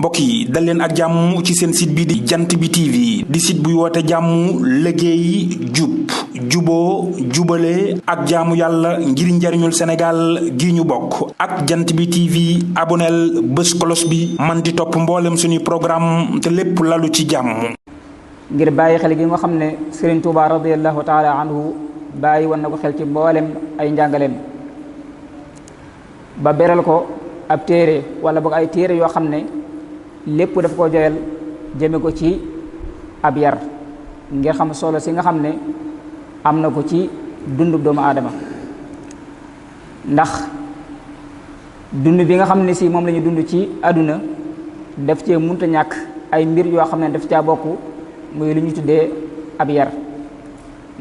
mbokk yi dal leen ak jàmm ci seen site bi di jant bi TV di site buy woote jàmm liggéey jub juboo jubale ak jaamu yàlla ngir njariñul Sénégal gi ñu bokk ak jant bi TV aboneel bés kolos bi man di topp mboolem suñuy programme te lépp lalu ci jàmm. ngir bàyyi xel gi nga xam ne Serigne Touba radiyallahu taala anhu bàyyi woon na ko xel ci mboolem ay njàngaleem ba beral ko ab téere wala boog ay téere yoo xam ne lépp daf ko joyal jëme ko ci ab yar ngir xam solo si nga xam ne am na ko ci dundu doomu aadama. ndax dund bi nga xam ne si moom la ñu dund ci àdduna daf cee munta ñàkk ay mbir yoo xam ne daf caa bokk muy lu ñu tuddee ab yar.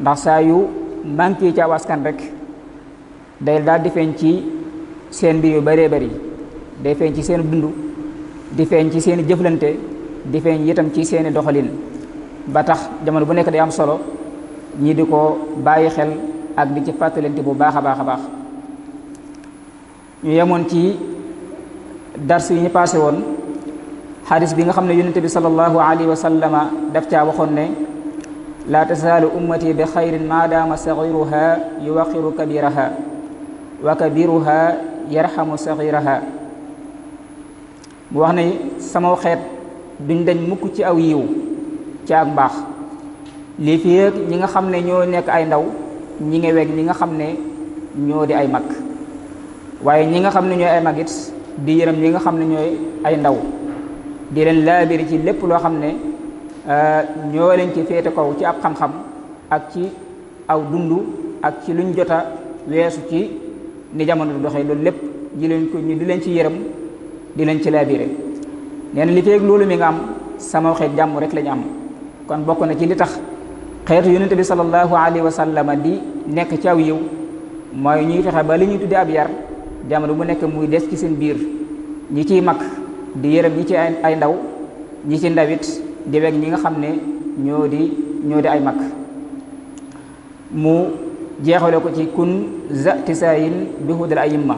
ndax saa yu manqué ci aw askan rek day daal di feeñ ci seen mbir yu bëree bëri, day feeñ ci seen dund, di feeñ ci seeni jëflante, di feeñ itam ci seeni doxalin. ba tax jamono bu nekk day am solo ñi di ko bàyyi xel ak di ci fàttalante bu baax a baax a baax. ñu yemoon ci dars yi ñu passé woon xadis bi nga xam ne yonente bi sallallahu alayhi wa sallama daf caa waxoon ne laa tasaalu ummati bi xayrin maadaama sagiruha yuwaqiru kabiraha wa kabiruha yarxamu sagiraha. mu wax ne sama xeet duñ dañ mukk ci aw yiw ci ak mbaax lii fi yëg ñi nga xam ne ñoo nekk ay ndaw ñi ngi weg ñi nga xam ne ñoo di ay mag, waaye ñi nga xam ne ñooy ay mag it di yërëm ñi nga xam ne ñooy ay ndaw, di leen laabiri ci lépp loo xam ne ñoo leen ci féete kaw ci ab xam-xam ak ci aw dund ak ci luñ jota weesu ci ni jamono du doxee. loolu lépp di leen ci yërëm di leen ci laabire. nee na li feeg loolu mi nga am sama xeet jàmm rek lañu am. kon bokk na ci li tax xeetu yonente bi sallallahu alayhi wa sallam di nekk ci aw yiw mooy ñuy fexe ba li ñuy tuddee ab yar jamono bu nekk muy des ci seen biir, ñi ciy mag di yërëm ñi ci ay ndaw, ñi ci ndawit di weg ñi nga xam ne ñoo di ay mag. mu jeexale ko ci kun zatisaayin bi hudal ayimma.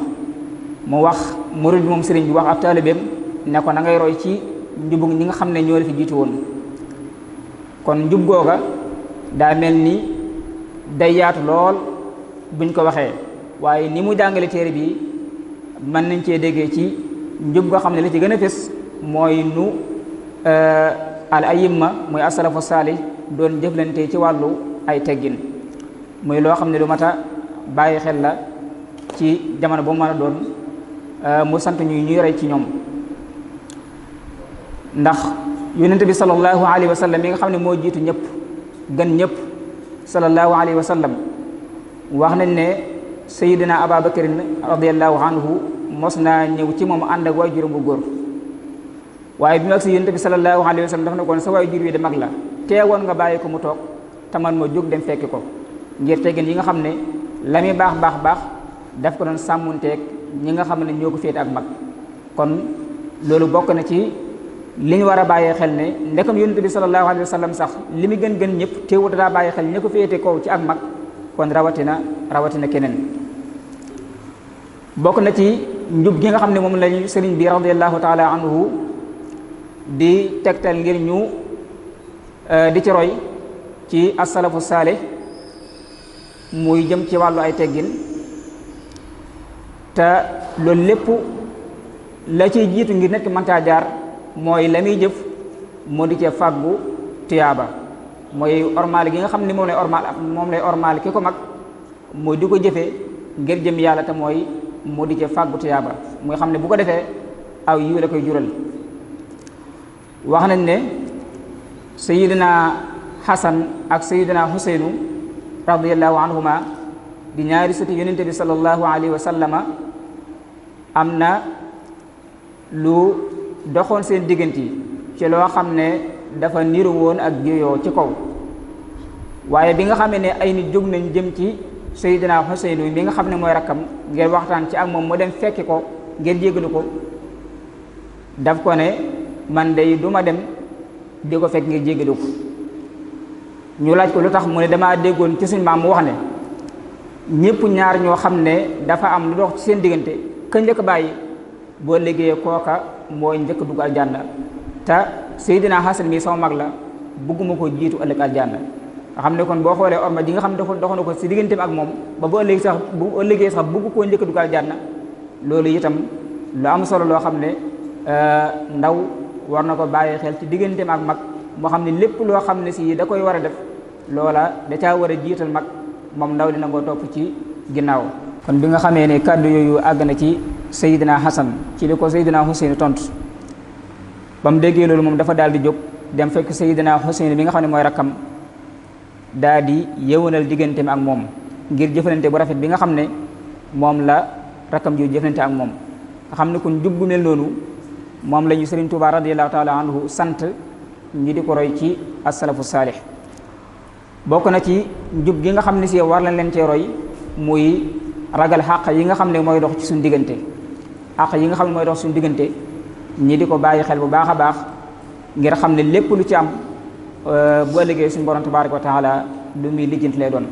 mu wax murid bi moom sëriñ bi wax ab taalibeem ne ko na ngay roy ci njubug ñi nga xam ne ñoo la fi jiitu woon. kon njub googa daa mel ni day yaatu lool buñ ko waxee, waaye ni mu jàngale téere bi mën nañ cee déggee ci njub goo xam ne li ci gën a fés mooy nu al ayimma muy asalafu saalih doon jëflante ci wàllu ay teggin, muy loo xam ne lu mat a bàyyi xel la ci jamono bu mën a doon. mu sant ñuy rey ci ñoom. ndax yonente bi sallallahu alayhi wa sallam mi nga xam ne moo jiitu ñëpp gën ñëpp sallallahu alayhi wa sallam wax nañ ne sayidina ababakarin radiallahu anhu mos naa ñëw ci moom ànd ak waajuram bu góor, waaye bi mu agsi yonente bi sallallahu alayhi wa sallam dafa ne koon sa waajur wi de mag la, teewoon nga bàyyi ko mu toog te man ma jóg dem fekki ko, ngir teggin yi nga xam ne la muy baax baax baax daf ko doon sàmmunteeg ñi nga xam ne ñoo ko féete ak mag. kon loolu bokk na ci li ñu war a bàyyee xel ne ndekam yonent bi sallallahu alayhi wa sallam sax li mu gën ñëpp teewut daa bàyyi xel ñi ko féete kaw ci ak mag, kon rawatina keneen. bokk na ci njub gi nga xam ne moom lañu sëriñ bi radiyallahu taala anhu di tegtal ngir ñu di ci roy ci asalafu saalih muy jëm ci wàllu ay teggin. te loolu lépp la ciy jiitu ngir nekk mën caa jaar mooy la muy jëf moo di cee fàggu tuyaaba, mooy ormaal gi nga xam ne moom lay ormaal ki ko mag mooy di ko jëfee ngir jëm yàlla, te mooy moo di cee fàggu tuyaaba, mooy xam ne bu ko defee aw yiw la koy jural. wax nañ ne sayidina Hasan ak sayidina Huseynu radiyallahu anhuma di ñaari sëti yonente bi sallallahu alayhi wa sallama am na lu doxoon seen diggante ci loo xam ne dafa niru woon ak juyoo ci kaw, waaye bi nga xamee ne ay nit jóg nañ jëm ci Seydina Xuseynu mi nga xam ne mooy rakkam ngir waxtaan ci ak moom mu dem fekki ko ngir jéggalu ko, daf ko ne man day duma dem di ko fekk ngir jéggalu ko. ñu laaj ko lu tax mu ne damaa déggoon ci suñ maam mu wax ne ñëpp ñaar ñoo xam ne dafa am lu dox ci seen diggante ka njëkk bàyyi boo liggéeyee kooka mooy njëkk dugg aljanna te Seydina Hasan mi sama mag la bëgguma ko jiitu ëllëg aljanna nga xam ne kon boo xoolee orma ji nga xam ne dox na ko si digganteem ak moom ba bu ëllëgee sax bëgg koo njëkk dugg aljanna loolu itam lu am solo loo xam ne ndaw war na ko bàyyi xel ci digganteem ak mag moo xam ne lépp loo xam ne si da koy war a def loola da caa war a jiital mag moom ndaw dina ko topp ci ginnaaw. kon bi nga xamee ne kàddu yooyu àgg na ci Seydina Hasan ci li ko Seydina Huseyn tontu ba mu déggee loolu moom dafa daal di jóg dem fekk Seydina Huseyn bi nga xam ne mooy rakkam daal di yëwanal digganteem ak moom ngir jëfalante bu rafet bi nga xam ne moom la rakkam ji jëfalante ak moom nga xam ne kon jub gu mel noonu moom la ñu Sëriñ Tuubaa radiyallahu taala anhu sant ñu di ko roy ci as-salafu saalih bokk na ci njub gi nga xam ne si war lañ leen cee roy muy ragal xàq yi nga xam ne mooy dox ci suñu diggante xàq yi nga xam ne mooy dox suñu diggante ñi di ko bàyyi xel bu baax a baax ngir xam ne lépp lu ci am bu ëllëgee suñu borom tabaaraka wa taala lu muy lijjanti lay doon.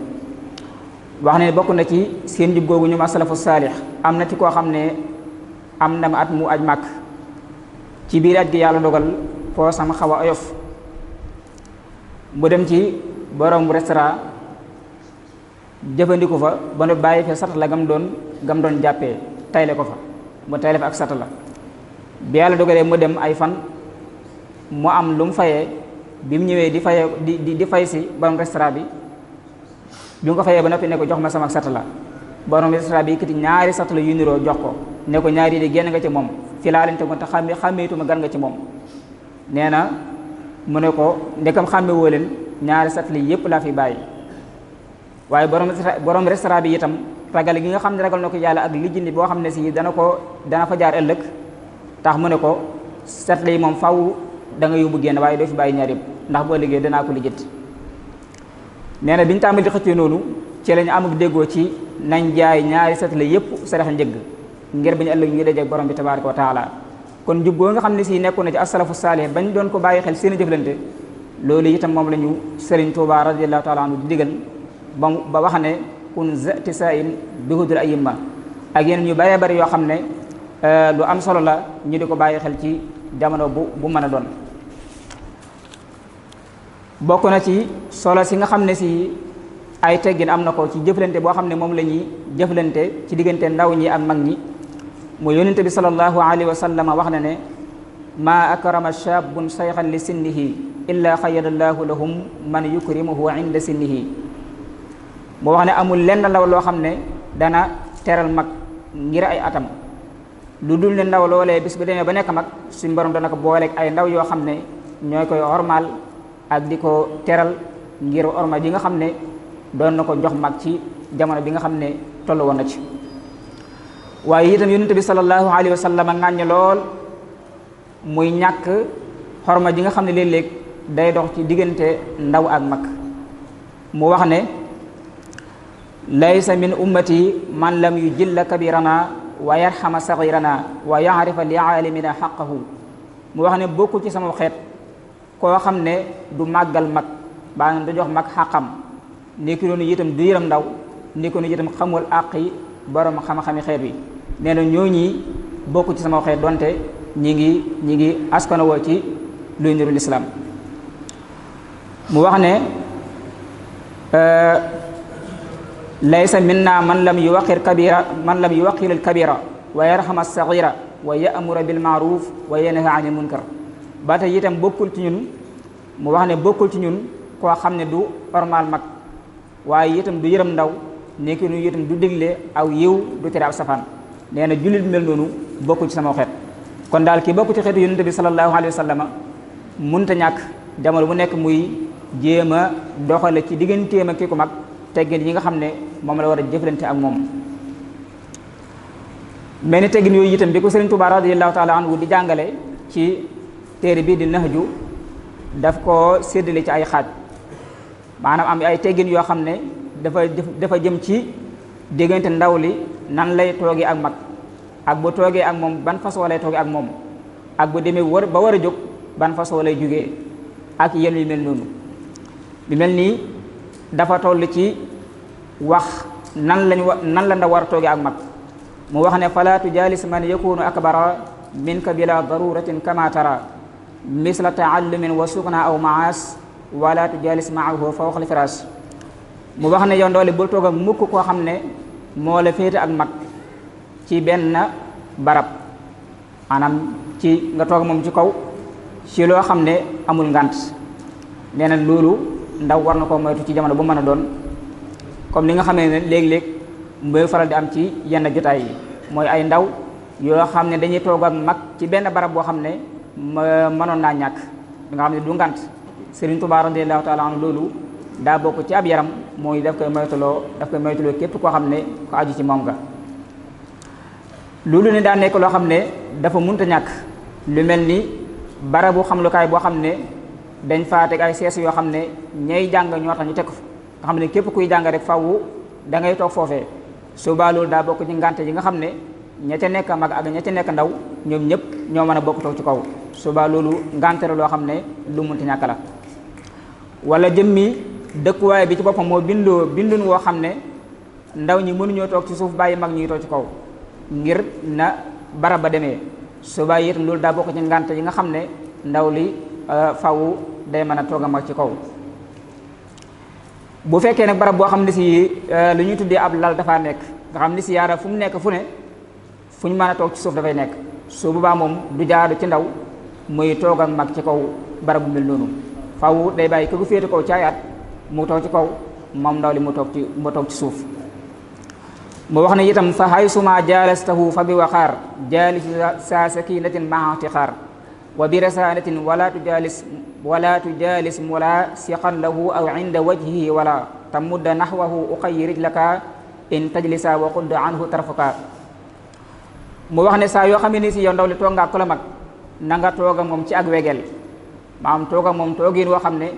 wax ne bokk na ci seen njub googu ñoom as-salafu saalih am na ci koo xam ne am na at mu aj màkk ci biir aj gi yàlla dogal poosam xaw a oyof mu dem ci borom restaurant jëfandiku fa ba nu bàyyi fa satala gam doon jàppee tayle ko fa mu tayle fa ak satala bi yàlla dogalee mu dem ay fan mu am lu mu fayee bi mu ñëwee di fay si borom restaurant bi mu ko fayee ba noppi ne ko jox ma sama satala borom restaurant bi yëkkati ñaari satala yu niroo jox ko ne ko ñaari de génn nga ci moom fi laa leen tegoon te xàmmeetuma gan nga ci moom nee na mu ne ko ndekam xàmme woo leen ñaari satala yépp laa fi bàyyi waaye borom restaurant bi itam ragal gi nga xam ne ragal na ko yàlla ak lijjindi boo xam ne si dana fa jaar ëllëg tax mu ne ko satala yi moom faw da nga yóbbu génn waaye doo fi bàyyi ñaar yëpp ndax boo liggéey danaa ko lijjanti nee na biñu tàmbali di xëccee noonu ci lañu amuk déggoo ci nañ jaay ñaari satala yépp sarax njëgg ngir bañu ëllëg ñu dajeek borom bi tabaaraka wa taala kon njub goo nga xam ne si nekkoon na ci as-salafu saalih bañ doon ko bàyyi xel seen jëflante loolu itam moom la ñu Sëriñ Tuubaa radiyallahu taala anhu di digal ba wax ne kun zati sain bihudul ayimma ak yeneen yu bëree bëri yoo xam ne lu am solo la ñu di ko bàyyi xel ci jamono bu mën a doon. bokk na ci solo si nga xam ne si ay teggin am na ko ci jëflante boo xam ne moom la ñuy jëflante ci diggante ndaw ñi ak mag ñi mu yonente bi sallallahu alayhi wa sallam wax na ne maa akrama shaabun sayxan li sinnihi illa xayyadallahu lahum man yukrimuhu inda sinnihi mu wax ne amul lenn ndaw loo xam ne dana teral mag ngir ay atam lu dul ne ndaw loolee bis bi demee ba nekk mag suñ borom dana ko booleeg ay ndaw yoo xam ne ñooy koy ormal ak di ko teral ngir orma ji nga xam ne doon na ko jox mag ci jamono bi nga xam ne tollu woon na ci waaye itam yonent bi sallallahu alayhi wa sallam ŋàññ lool muy ñàkk xorma ji nga xam ne léeg-léeg day dox ci diggante ndaw ak mag mu wax ne laysa min ummati man lam yujilla kabirana wa yarxama saxirana wa yaarifa li aalimina xaqahu mu wax ne bokkul ci sama xeet koo xam ne du màggal mag baa du jox mag xaqam nekki noonu itam du yëram ndaw nekki noonu itam xamul àq yi borom xam-xami xeet wi nee na ñooñi bokku ci sama xeet donte ñi ngi askanawoo ci luy niru lislaam mu wax ne laysa minna man lam yuwaqir al kabira wa yarxama as-saghira wa ya'muru bil ma'ruf wa yanha 'anil munkar ba tey itam bokkul ci ñun mu wax ne bokkul ci ñun koo xam ne du ormal mag waaye itam du yërëm ndaw nekki nu itam du digle aw yiw du tere ab safaan nee na jullit mel noonu bokkul ci sama xeet kon daal kii bokk ci xeetu yonente bi sallallahu alayhi wa sallam munta ñàkk jamono bu nekk muy jéem a doxale ci digganteem ak ki ko mag teggin yi nga xam ne moom la war a jëflante ak moom mel ni teggin yooyu itam bi ko Sëriñ Tuubaa radiyallahu taala anhu di jàngale ci téere bii di Nahju daf ko séddale ci ay xaaj maanaam am ay teggin yoo xam ne dafa jëm ci diggante ndaw li nan lay toogee ak mag ak bu toogee ak moom ban façon lay toogee ak moom ak bu demee ba war a jóg ban façon lay jógee ak yenn yu mel noonu lu mel nii dafa toll ci wax nan la ndaw war a toogee ak mag mu wax ne fala tujalis man yakunu akbara minka bila daruratin kama tara misla taallumin wa sukna aw maas wala tujalis maahu fawqal firaas. mu wax ne yow ndaw li bul toog ak mukk koo xam ne moo la féete ak mag ci benn barab, maanaam ci nga toog moom ci kaw ci loo xam ne amul ngant. nee na loolu ndaw war na koo moytu ci jamono bu mën a doon, comme li nga xamee ne léeg-léeg mooy faral di am ci yenn jotaay yi, mooy ay ndaw yoo xam ne dañuy toog ak mag ci benn barab boo xam ne mënoon naa ñàkk, nga xam ne du ngant. Sëriñ Tuubaa radiyallaahu taala anhu loolu daa bokk ci ab yaram, mooy daf koy moytuloo képp koo xam ne ko aju ci moom nga. loolu ne daa nekk loo xam ne dafa munta ñàkk, lu mel ni barabu xamlukaay boo xam ne dañ faa teg ay sees yoo xam ne ñay jàng ñoo tax ñu teg ko nga xam ne képp kuy jàng rek fawwu da ngay toog foofee. suba loolu daa bokk ci ngànte yi nga xam ne ña ca nekk mag ak ña ca nekk ndaw ñoom ñëpp ñoo mën a bokk toog ci kaw. suba loolu ngànte la loo xam ne lu munti ñàkk la. wala jëmmi dëkkuwaay bi ci boppam moo bindun woo xam ne ndaw ñi mënuñoo toog ci suuf bàyyi mag ñuy toog ci kaw ngir na barab ba demee. suba itam loolu daa bokk ci ngànte yi nga xam ne ndaw li fawu day mën a toog a mag ci kaw. bu fekkee nag barab boo xam ne si lu ñuy tuddee ab lal dafaa nekk, nga xam ne si yaara fu mu nekk fu ne fu ñu mën a toog ci suuf dafay nekk, su boobaa moom du jaadu ci ndaw muy toog ak mag ci kaw barab bu mel noonu. faw day bàyyi ku féete kaw caayaat mu toog ci kaw, moom ndaw li mu toog ci suuf. mu wax ne itam fa haysuma jalastahu fa bi waxaar jaalis sa sakinatin maa tixaar wa bi rasanatin wala tujalis mula siqan lahu aw inda wajhihi wala tamudda nahwahu uqayi rijlaka in tajlisa wa qudd anhu tarfuka. mu wax ne saa yoo xam ne si yow ndaw li toog nga ku la mag na nga toog ak moom ci ak wegel, maanaam toog ak moom toogin woo xam ne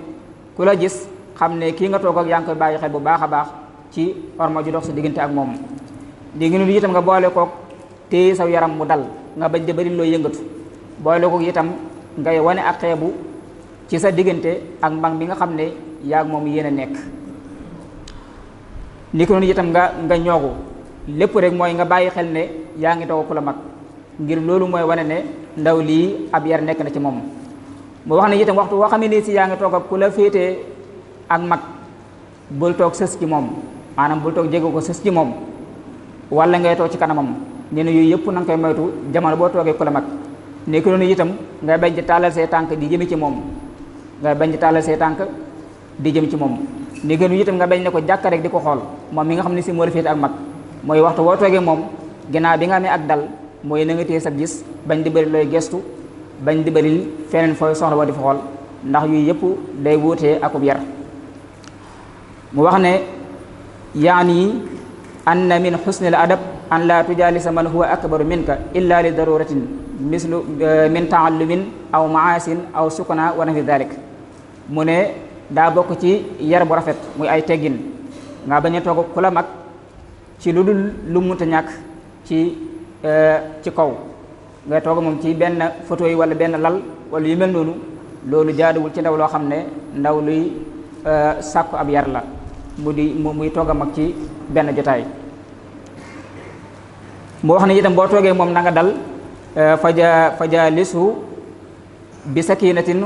ku la gis xam ne kii nga toog ak yaa ngi koy bàyyi xel bu baax a baax ci orma ju dox sa diggante ak moom. léegi nag itam nga boole koog téye saw yaram mu dal, nga bañ di bëri loo yëngatu, boole koog itam ngay wane ak xeebu ci sa diggante ak mag mi nga xam ne yaa ak moom yéen a nekk. ni ko noonu itam nga ñoogu lépp rek mooy nga bàyyi xel ne yaa ngi toog ku la mag, ngir loolu mooy wane ne ndaw lii ab yar nekk na ci moom. mu wax ne itam waxtu woo xam ne si yaa ngi toog ak ku la féetee ak mag bul toog sës ci moom, maanaam bul toog jege ko sës ci moom wala ngay toog ci kanamam. nee na yooyu yëpp na nga koy moytu jamono boo toogee ku la mag. nekk noonu itam ngay bañ di tàllal say tànk di jëme ci moom, ngay bañ di tàllal say tànk di jëm ci moom. nekk noonu itam nga bañ ne ko jàkka rek di ko xool moom mi nga xam ne si moo la féete ak mag, mooy waxtu boo toogee moom ginnaaw bi nga amee ak dal mooy na nga téye sa gis, bañ di bëri looy gestu, bañ di bëri feneen fooy soxla boo di fa xool, ndax yooyu yëpp day wuutee akub yar. mu wax ne yaani anna min xusnil adab an la tujalisa man huwa akbaru minka illa li daruratin mislu min taallumin aw maasin aw sukna wa nafi dalik. mu ne daa bokk ci yar bu rafet muy ay teggin nga bañ a toog ku la mag ci lu dul lu munta ñàkk ci kaw, nga toog moom ci benn photo yi wala benn lal wala yu mel noonu. loolu jaaduwul ci ndaw loo xam ne ndaw luy sàkku ab yar la muy toog a mag ci benn jotaay. mu wax ne itam boo toogee moom na nga dal fa jaalisu bi sakinatin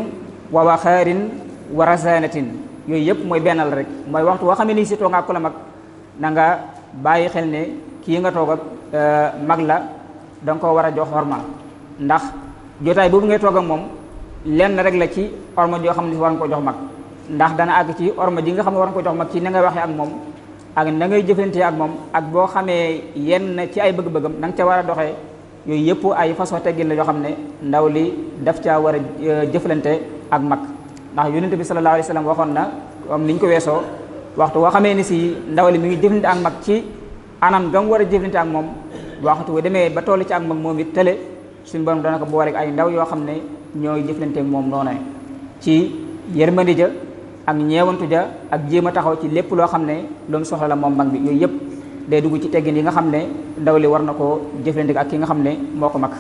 wa waxaarin wa rasanatin. yooyu yëpp mooy benn la rek, mooy waxtu woo xam ne nii si toog ak ku la mag na nga bàyyi xel ne kii nga toog ak mag la, da nga ko war a jox xorma, ndax jotaay boobu ngay toog ak moom lenn rek la ci orma joo xam ne war nga ko jox mag, ndax dana àgg ci orma ji nga xam ne war nga ko jox mag ci na ngay waxee ak moom ak na ngay jëflante ak moom, ak boo xamee yenn ci ay bëgg-bëggam na nga ca war a doxee. yooyu yëpp ay façon teggin la yoo xam ne ndaw li daf caa war a jëflante ak mag, ndax yonent bi sallallahu alayhi wa sallam waxoon na comme ni ñu ko weesoo, waxtu boo xamee ni si ndaw li mi ngi jëflante ak mag ci anam gam war a jëflante ak moom, waxtu bu demee ba toll ci ak mag moom it tële suñu borom dana ko boole ak ay ndaw yoo xam ne ñooy jëflante ak moom noonu ci yërmandi ja ak ñeewantu ja ak jéem a taxaw ci lépp loo xam ne lu mu soxla la moom mag bi. yooyu yëpp day dugg ci teggin yi nga xam ne ndaw li war na koo jëflante ak ki nga xam ne moo ko mag.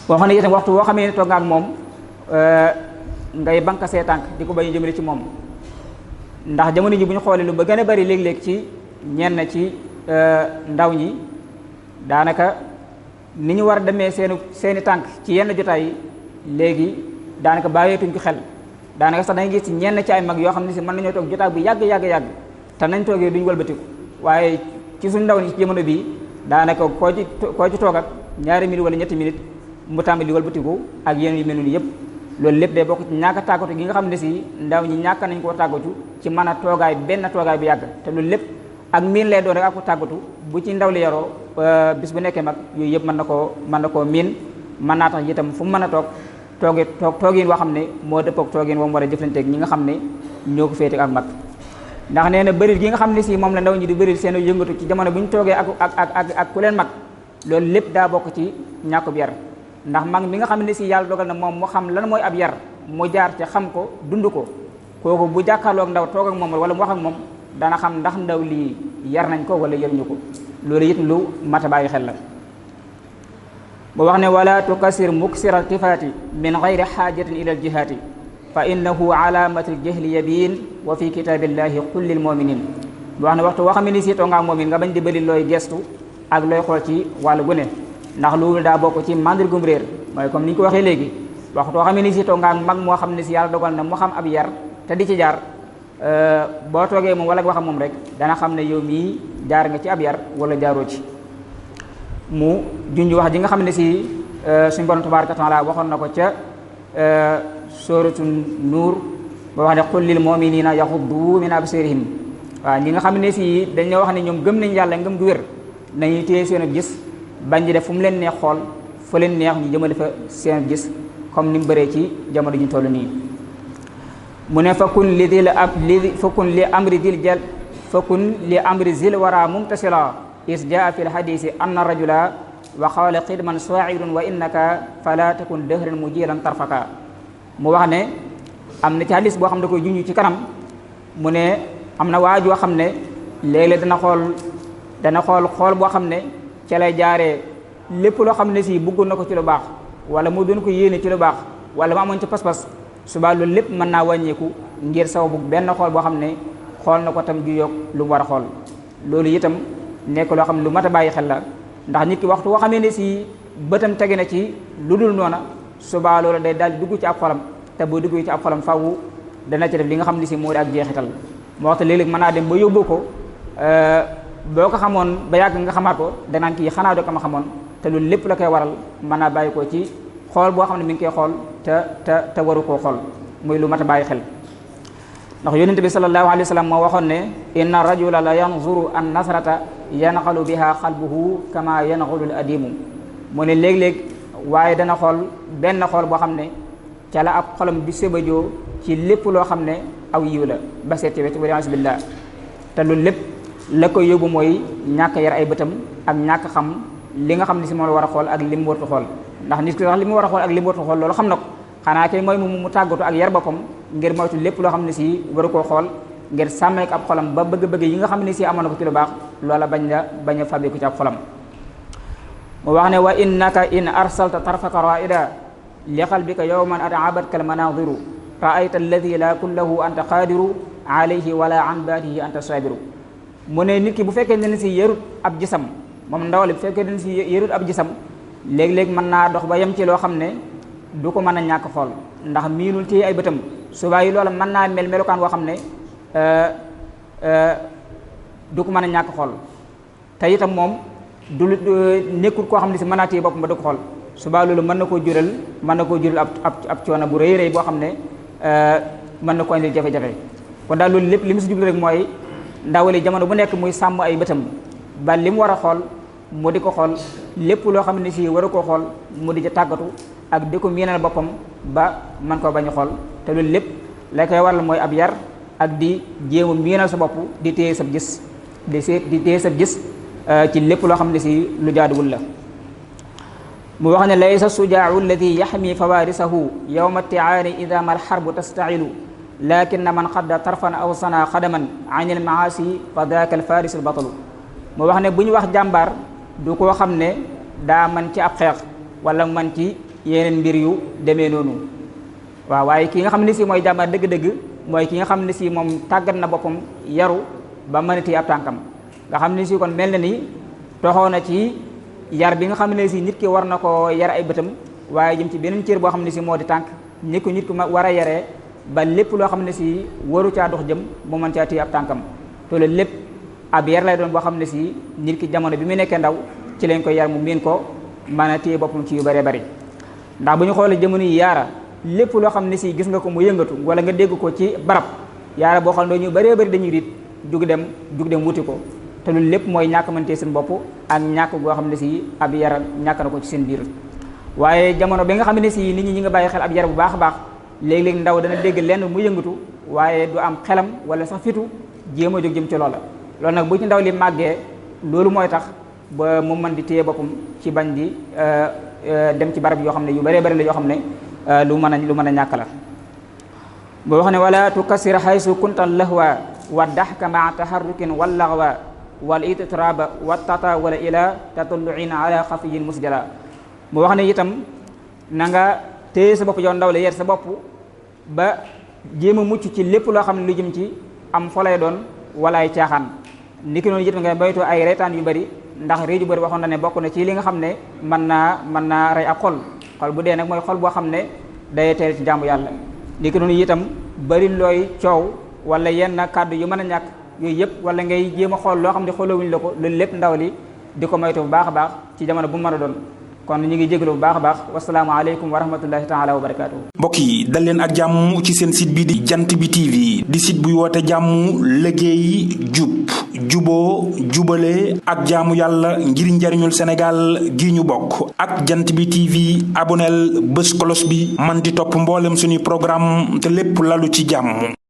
boo xam ne itam waxtu boo xamee ne toog nga ak moom ngay banka see tànk di ko bañ a jëmale ci moom, ndax jamono ji bu ñu xoolee lu ba gën a bari léeg-léeg ci ñenn ci ndaw ñi daanaka ni ñu war a demee seeni tànk ci yenn jotaay yi léegi daanaka bàyyeetuñ ko xel. daanaka sax dangay gis ci ñenn ci ay mag yoo xam ne si mën nañoo toog jotaay bu yàgg te nañ toogee duñ wëlbatiku waaye ci suñ ndaw ni ci jamono bii daanaka koo ci toog ak ñaari minute wala ñetti minute mu tàmbali wëlbatiku ak yenn yu mel noonu yëpp. loolu lépp day bokk ci ñàkk a tàggatu gi nga xam ne si ndaw ñi ñàkk nañ koo tàggatu ci mën a toogaay benn toogaay bu yàgg te loolu lépp ak miin lay doon rek ak ko tàggatu bu ci ndaw li yaroo bis bu nekkee mag yooyu yëpp mën na koo miin mën naa tax itam fu mu mën a toogin woo xam ne moo dëppook toogin woo mu war a jëflanteeg ñi nga xam ne ñoo ko féete ak mag. ndax nee na bëri gi nga xam ne si moom la ndaw ñi di bëri seen yëngatu ci jamono bu ñu toogee ak ku leen mag loolu lépp daa bokk ci ñàkkub yar. ndax mag mi nga xam ne si yàlla dogal na moom mu xam lan mooy ab yar mu jaar ca xam ko dund ko kooku bu jàkkaarloog ndaw toog ak moom wala mu wax ak moom dana xam ndax ndaw lii yar nañ ko wala yaruñu ko loolu it lu mat a bàyyi xel la. bu wax ne wala tukasir muksira iltifaati min gayri xaajatin ila aljihaati fa innahu alamatu aljahli yabin wa fi kitabillahi qul lil muminin bu wax ne waxtu woo xam ne si too ngaa moomin nga bañ di bëri looy gestu ak looy xool ci wàllu gu ne ndax loolu daa bokk ci mandargum réer mooy comme ni ñu ko waxee léegi waxtoo xam ne si toog nga mag moo xam ne si yàlla dogal na mu xam ab yar te di ci jaar boo toogee moom wala wax moom rek dana xam ne yow mii jaar nga ci ab yar wala jaaroo ci. mu junj wax ji nga xam ne si suñu borom tabaaraka wa taala waxoon na ko ca sooratu nuur ba wax ne qul lil mu'minina yaxuddu min absarihim waaw ñi nga xam ne si dañoo wax ne ñoom gëm nañ yàlla ngëm gu wér nañuy téye seen gis bañ di def fu mu leen neex xool fu leen neex ñu jëmale fa seen gis comme ni mu bëree ci jamono ji toll nii. mu ne fakun li amri zil wara mumtasila is jaa fi lxadisi anna rajula wa xawala xidman saa'idun wa innaka fala takun dëhran mujilan tarfaka. mu wax ne am na ci hadis boo xam ne da koy junj ci kanam mu ne am na waa joo xam ne léeg-léeg dana xool boo xam ne ca lay jaaree lépp loo xam ne si bëggoon na ko ci lu baax wala mu doon ko yéene ci lu baax wala mu amoon ci pas-pas subaa loolu lépp mën naa wàññeeku ngir sababu benn xool boo xam ne xool na ko tam ju yokk lu mu war a xool. loolu itam nekk loo xam ne lu mat a bàyyi xel la ndax nit ki waxtu boo xamee ne si bëtam tege na ci lu dul noona subaa loolu day daal di dugg ci ab xolam te boo dugg ci ab xolam faaw dana ci def li nga xam ne si moo di ak jeexital moo tax léeg-léeg mën naa dem ba yóbbu ko boo ko xamoon ba yàgg nga xamaat ko danaan kii xanaa doo ko ma xamoon te loolu lépp la koy waral mën naa bàyyi ko ci xool boo xam ne mi ngi koy xool te waru koo xool muy lu mat a bàyyi xel. ndax yonente bi sallallahu alayhi wa sallam moo waxoon ne inna rajula la yanzuru an nasrata yanxalu biha xalbuhu kama yanxalu al adimu mu ne léeg-léeg waaye dana xool benn xool boo xam ne ca la ab xolam bi sébajoo ci lépp loo xam ne aw yiw la ba seet ci wet waliyasu billah te loolu lépp la koy yóbbu mooy ñàkk yar ay bëtam ak ñàkk xam li nga xam ne si moom la war a xool ak li mu wartu xool ndax nit ki sax li mu war a xool ak li mu wartu xool loolu xam na ko xanaa kay mooy mu tàggatu ak yar boppam ngir moytu lépp loo xam ne si waru koo xool ngir sàmmeek ab xolam ba bëgg-bëgg yi nga xam ne si amoon na ko ci lu baax loola bañ a fabeeku ci ab xolam. mu wax ne wa innaka in arsalta tarfaka raida li qalbika yawman ataabatka al manadiru raayta alladi la kullahu anta qaadiru alayhi wala an baatihi anta sabiru mu ne nit ki bu fekkee ne si yarut ab gisam moom ndawale bu fekkee ne si yarut ab gisam léeg-léeg mën naa dox ba yem ci loo xam ne du ko mën a ñàkk xool ndax miinul ci ay bëtam subaa yi loola mën naa mel melukaan boo xam ne du ko mën a ñàkk xool te itam moom du nekkul koo xam ne si mën naa téye boppam ba du ko xool subaa loolu mën na koo jural ab coono bu rëy rëy boo xam ne mën na ko indi jafe-jafe kon daal loolu lépp li mu si jublu rek mooy ndawali jamono bu nekk muy sàmm ay bëtam ba li mu war a xool mu di ko xool lépp loo xam ne si waru koo xool mu di ca tàggatu ak di ko miinal boppam ba man koo bañ a xool te loolu lépp la koy waral mooy ab yar ak di jéem a miinal sa bopp di téye sab gis di téye sab gis ci lépp loo xam ne si lu jaaduwul la. mu wax ne laysa sujaau alladi yaxmi fawarisahu yowma tiaani ida ma alxarbu tastailu lakinna man xadda tarfan aw sana xadaman an il maasi fa daaka alfaris albatalu mu wax ne bu ñu wax jàmbaar du koo xam ne daa man ci ab xeex wala man ci yeneen mbir yu demee noonu waaw waaye ki nga xam ne si mooy jàmbaar dëgg-dëgg mooy ki nga xam ne si moom tàggat na boppam yaru ba mën a téye ab tànkam nga xam ne si kon mel na ni toxoo na ci yar bi nga xam ne si nit ki war na ko yar ay bëtam waaye jëm ci beneen cër boo xam ne si moo di tànk ni ko nit ku war a yaree ba lépp loo xam ne si waru caa dox jëm mu mën caa téye ab tànkam te loolu lépp ab yar lay doon boo xam ne si nit ki jamono bi mu nekkee ndaw ci lañ koy yar mu miin ko mën a téye boppam ci yu bëree bëri ndax bu ñu xoolee jamono yi yaara lépp loo xam ne si gis nga ko mu yëngatu wala nga dégg ko ci barab yaara boo xam ne ñu bëree bëri dañuy riit jug dem wuti ko te loolu lépp mooy ñàkk mën téye seen bopp ak ñàkk goo xam ne si ab yar ñàkk na ko ci seen biir waaye jamono bi nga xam ne si nit ñi nga bàyyi xel ab yar bu baax a baax léeg-léeg ndaw dana dégg lenn mu yëngatu waaye du am xelam wala sax fitu jéem a jóg jëm ci loola loolu nag bu ci ndaw li màggee loolu mooy tax ba mu mën di téye boppam ci bañ di dem ci barab yoo xam ne yu bëree bëri la yoo xam ne lu mën a ñàkk la boo wax ne wala tukassir haysu kunta lahwa wa daxka maa taharrukin wal laghwa wal ititraba wa tata wala ila tatulluin ala xafiyin musjala mu wax ne itam na nga téye sa bopp yow ndaw la yer sa bopp ba jéem a mucc ci lépp loo xam ne lu jëm ci am fo lay doon wala ay caaxaan niki noonu itam nga baytu ay reetaan yu bëri ndax réew ju bëri waxoon na ne bokk na ci li nga xam ne mën naa rey ab xol bu dee nag mooy xol boo xam ne day teel ci jaamu yàlla niki noonu itam bëri looy coow wala yenn kàddu yu mën a ñàkk yooyu yëpp wala ngay jéem a xool loo xam ne xoolawuñ la ko loolu lépp ndaw li di ko moytu bu baax a baax ci jamono bu mu mën a doon kon ñu ngi jégalu bu baax a baax wasalaamaaleykum wa rahmatullahi taala wa barakaatu. mbokk yi dal leen ak jàmm ci seen site bi di jant bi TV di site buy woote jàmm liggéey jub juboo jubale ak jaamu yàlla ngir njariñul Sénégal gi ñu bokk ak jant bi TV aboneel bés kolos bi man di topp mboolem suñuy programme te lépp lalu ci jàmm.